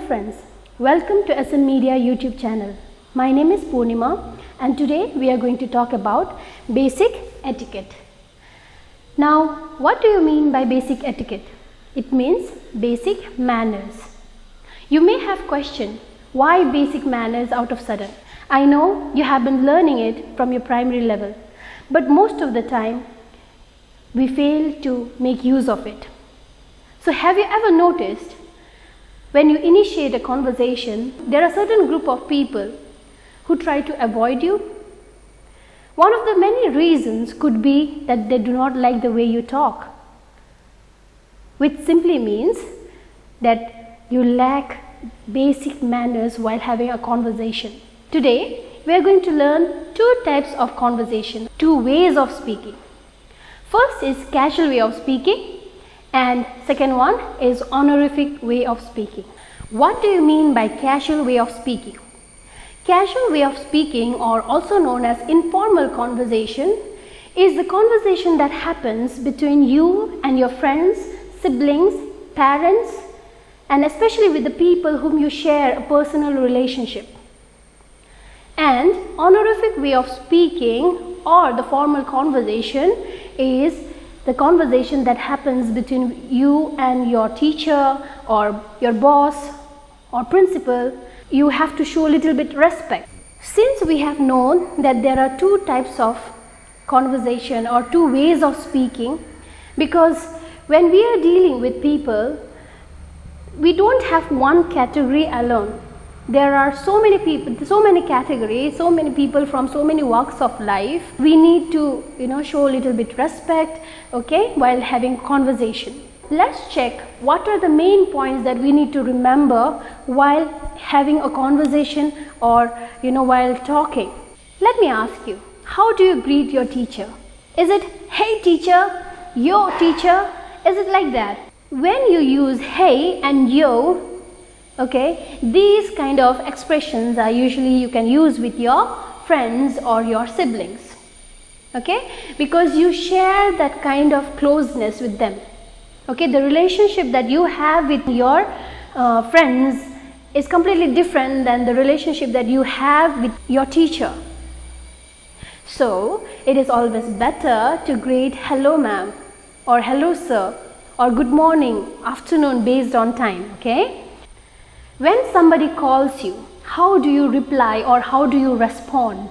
friends, welcome to SM Media YouTube channel. My name is Purnima and today we are going to talk about basic etiquette. Now, what do you mean by basic etiquette? It means basic manners. You may have questioned why basic manners out of sudden. I know you have been learning it from your primary level, but most of the time we fail to make use of it. So have you ever noticed when you initiate a conversation, there are a certain group of people who try to avoid you? One of the many reasons could be that they do not like the way you talk, which simply means that you lack basic manners while having a conversation. Today, we are going to learn two types of conversation, two ways of speaking. First is casual way of speaking and second one is honorific way of speaking. What do you mean by casual way of speaking? Casual way of speaking, or also known as informal conversation, is the conversation that happens between you and your friends, siblings, parents, and especially with the people whom you share a personal relationship. And honorific way of speaking or the formal conversation is the conversation that happens between you and your teacher or your boss or principal. You have to show a little bit respect. Since we have known that there are two types of conversation or two ways of speaking, because when we are dealing with people, we don't have one category alone. There are so many people, so many categories, so many people from so many walks of life. We need to, show a little bit respect, while having conversation. Let's check what are the main points that we need to remember while having a conversation or, while talking. Let me ask you, how do you greet your teacher? Is it, hey teacher, yo teacher? Is it like that? When you use hey and yo, these kind of expressions are usually you can use with your friends or your siblings, because you share that kind of closeness with them. The relationship that you have with your friends is completely different than the relationship that you have with your teacher. So it is always better to greet hello ma'am or hello sir or good morning, afternoon based on time. When somebody calls you, how do you reply or how do you respond?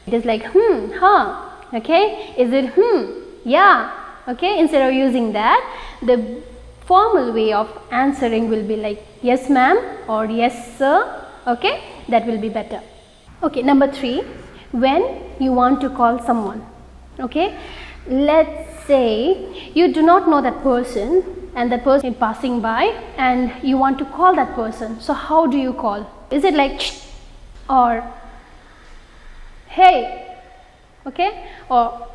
It is like huh, is it yeah, instead of using that, the formal way of answering will be like yes ma'am or yes sir, that will be better. Number 3, when you want to call someone, let's say you do not know that person and that person is passing by and you want to call that person. So how do you call? Is it like or hey, or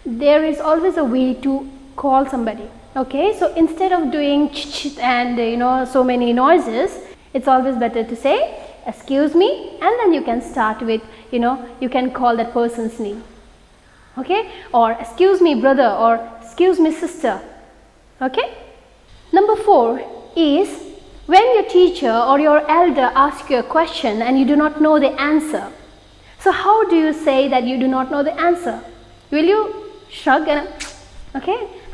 there is always a way to call somebody. So instead of doing and so many noises, it's always better to say excuse me, and then you can start with you can call that person's name, or excuse me brother or excuse me sister. Number 4 is when your teacher or your elder asks you a question and you do not know the answer. So how do you say that you do not know the answer? Will you shrug and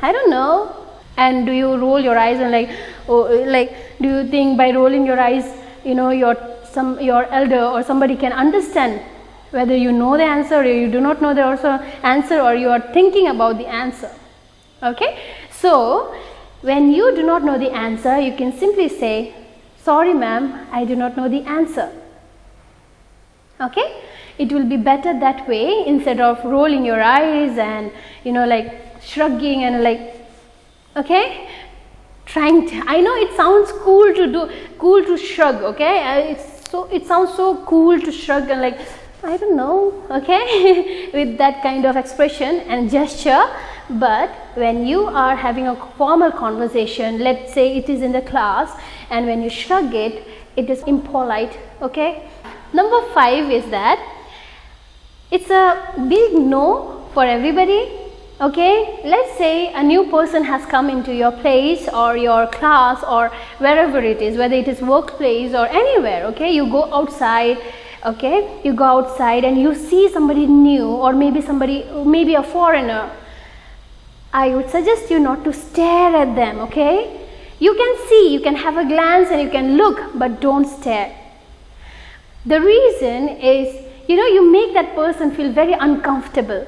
I don't know, and do you roll your eyes and do you think by rolling your eyes your elder or somebody can understand whether you know the answer or you do not know the answer or you are thinking about the answer? So when you do not know the answer, you can simply say sorry ma'am, I do not know the answer. It will be better that way instead of rolling your eyes and shrugging and trying to, I know it sounds cool to shrug, it sounds so cool to shrug and I don't know, with that kind of expression and gesture. But when you are having a formal conversation, let's say it is in the class, and when you shrug it, it is impolite. Number 5 is that it's a big no for everybody Okay, let's say a new person has come into your place or your class or wherever it is, whether it is workplace or anywhere. Okay, you go outside. Okay, you go outside and you see somebody new, or maybe a foreigner. I would suggest you not to stare at them. Okay, you can see, you can have a glance and you can look, but don't stare. The reason is, you make that person feel very uncomfortable.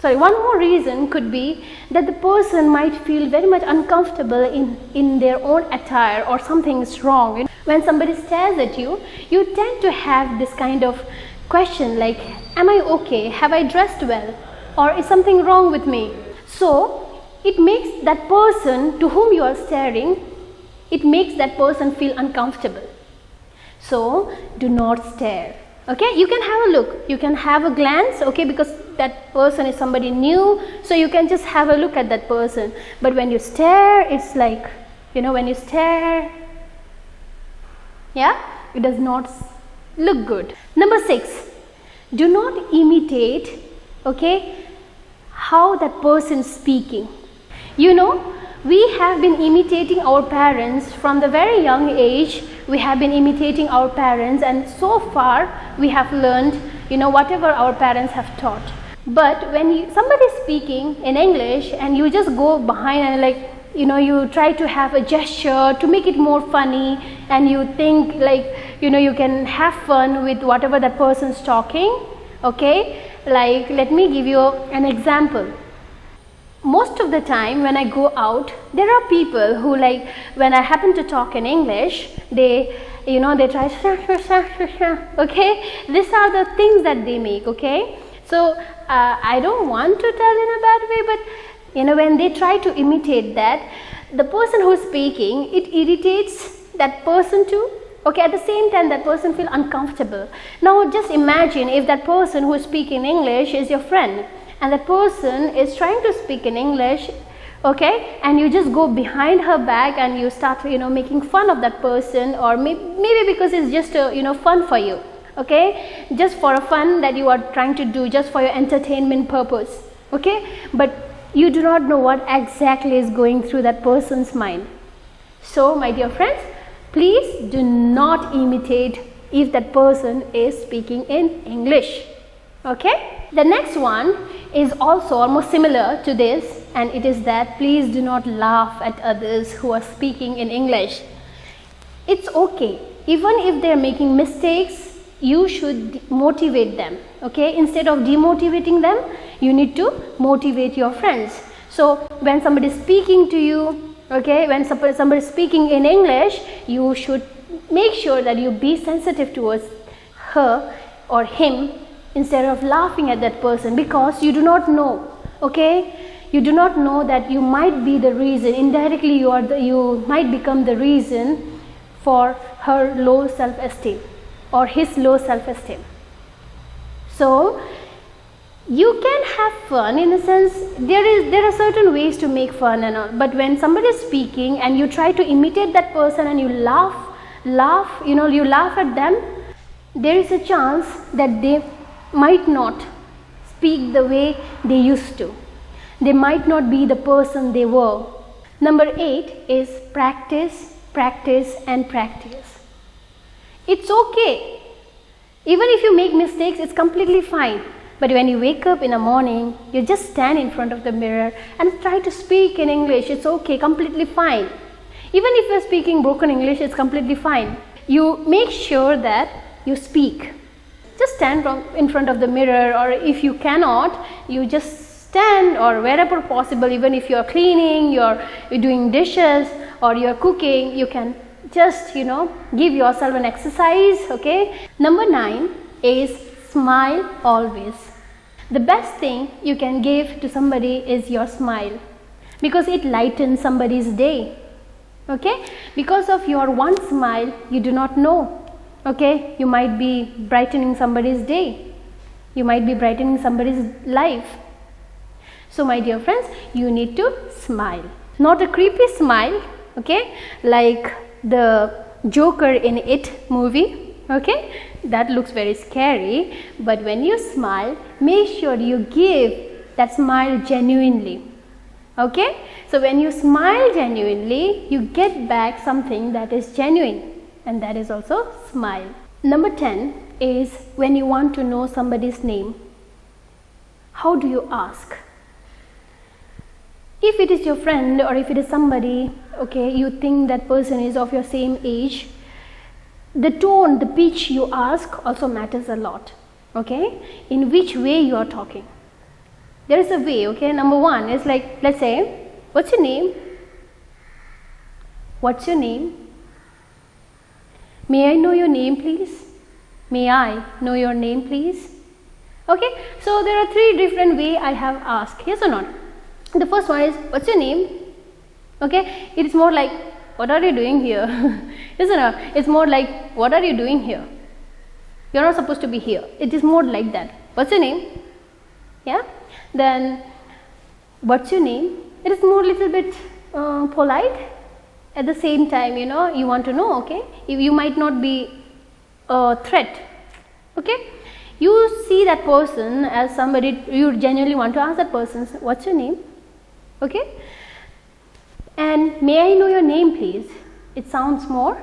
Sorry, one more reason could be that the person might feel very much uncomfortable in their own attire, or something is wrong. When somebody stares at you, you tend to have this kind of question like, am I okay? Have I dressed well? Or is something wrong with me? So, it makes that person to whom you are staring, it makes that person feel uncomfortable. So, do not stare. Okay, you can have a look, you can have a glance, okay, because that person is somebody new, so you can just have a look at that person. But when you stare, it's like, when you stare, yeah, it does not look good. Number 6, do not imitate, okay, how that person is speaking. We have been imitating our parents from the very young age. We have been imitating our parents, and so far we have learned, whatever our parents have taught. But when somebody is speaking in English and you just go behind and you try to have a gesture to make it more funny, and you think you can have fun with whatever that person is talking. Okay, let me give you an example. Most of the time when I go out, there are people who, when I happen to talk in English, they try, okay, these are the things that they make, okay. So I don't want to tell in a bad way, but when they try to imitate that, the person who is speaking, it irritates that person too. Okay, at the same time that person feel uncomfortable. Now just imagine if that person who is speaking English is your friend, and that person is trying to speak in English, okay, and you just go behind her back and you start making fun of that person, or maybe because it's just fun for you, okay, just for a fun that you are trying to do, just for your entertainment purpose, okay, but you do not know what exactly is going through that person's mind. So my dear friends, please do not imitate if that person is speaking in English. Okay, the next one is also almost similar to this, and it is that please do not laugh at others who are speaking in English. It's okay, even if they are making mistakes, you should motivate them. Okay, instead of demotivating them, you need to motivate your friends. So when somebody is speaking to you, okay, when somebody is speaking in English, you should make sure that you be sensitive towards her or him, instead of laughing at that person, because you do not know, okay, you do not know that you might be the reason, indirectly you might become the reason for her low self-esteem or his low self-esteem. So you can have fun, in a sense, there are certain ways to make fun and all, but when somebody is speaking and you try to imitate that person and you laugh at them, there is a chance that they might not speak the way they used to. They might not be the person they were. Number 8 is practice, practice and practice. It's okay. Even if you make mistakes, it's completely fine. But when you wake up in the morning, you just stand in front of the mirror and try to speak in English. It's okay, completely fine. Even if you're speaking broken English, it's completely fine. You make sure that you speak. Just stand in front of the mirror, or if you cannot, you just stand, or wherever possible, even if you're cleaning, you're doing dishes or you're cooking, you can just give yourself an exercise. Okay. Number 9 is smile always. The best thing you can give to somebody is your smile, because it lightens somebody's day. Okay, because of your one smile, you do not know, okay, you might be brightening somebody's day, you might be brightening somebody's life. So my dear friends, you need to smile, not a creepy smile, okay, like the Joker in It movie, okay, that looks very scary. But when you smile, make sure you give that smile genuinely. Okay, so when you smile genuinely, you get back something that is genuine, and that is also smile. Number 10 is when you want to know somebody's name. How do you ask? If it is your friend or if it is somebody, okay, you think that person is of your same age, the tone, the pitch you ask also matters a lot. Okay, in which way you are talking. There is a way, okay. Number 1 is like, let's say, what's your name? What's your name? May I know your name, please? May I know your name, please? Okay, so there are 3 different ways I have asked, yes or not? The first one is, what's your name? Okay, it is more like, what are you doing here? Isn't it? It's more like, what are you doing here? You're not supposed to be here. It is more like that. What's your name? Yeah. Then, what's your name? It is more little bit polite. At the same time, you know, you want to know, okay? You might not be a threat. Okay. You see that person as somebody, you genuinely want to ask that person, what's your name? Okay. And may I know your name, please? It sounds more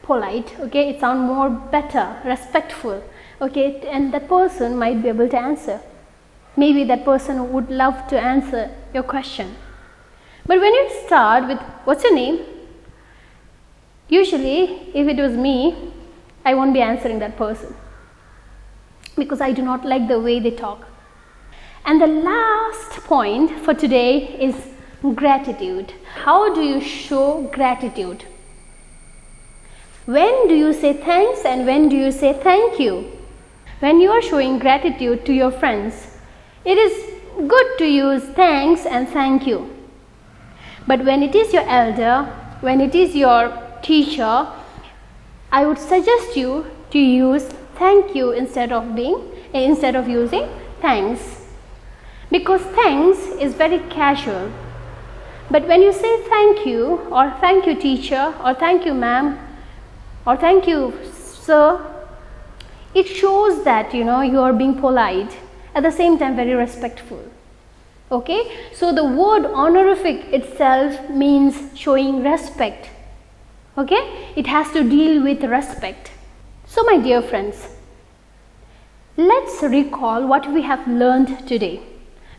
polite, okay, it sounds more better, respectful, okay, and that person might be able to answer. Maybe that person would love to answer your question. But when you start with, what's your name? Usually, if it was me, I won't be answering that person because I do not like the way they talk. And the last point for today is gratitude. How do you show gratitude? When do you say thanks and when do you say thank you? When you are showing gratitude to your friends, it is good to use thanks and thank you. But when it is your elder, when it is your teacher, I would suggest you to use thank you instead of using thanks. Because thanks is very casual. But when you say thank you or thank you teacher or thank you ma'am or thank you sir, it shows that you are being polite, at the same time very respectful. Okay, so the word honorific itself means showing respect. Okay, it has to deal with respect. So my dear friends, let's recall what we have learned today.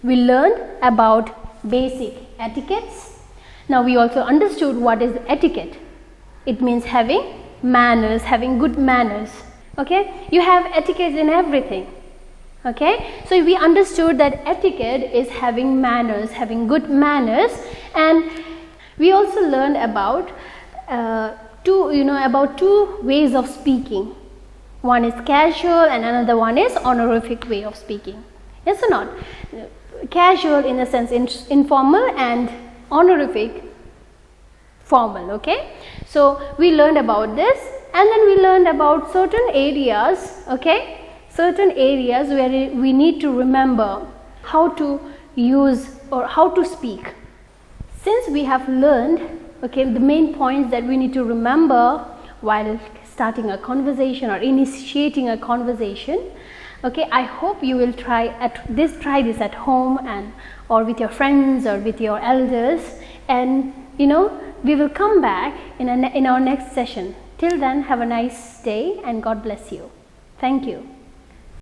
We learned about basic etiquettes. Now we also understood what is etiquette. It means having manners, having good manners. Okay, you have etiquette in everything. Okay, so we understood that etiquette is having manners, having good manners, and we also learned about two ways of speaking. One is casual and another one is honorific way of speaking. Yes or not? Casual in the sense informal and honorific formal. Okay, so we learned about this, and then we learned about certain areas. Okay, certain areas where we need to remember how to use or how to speak. Since we have learned, okay, the main points that we need to remember while starting a conversation or initiating a conversation. Okay, I hope you will try this at home and or with your friends or with your elders, and we will come back in our next session. Till then, have a nice day and God bless you. Thank you.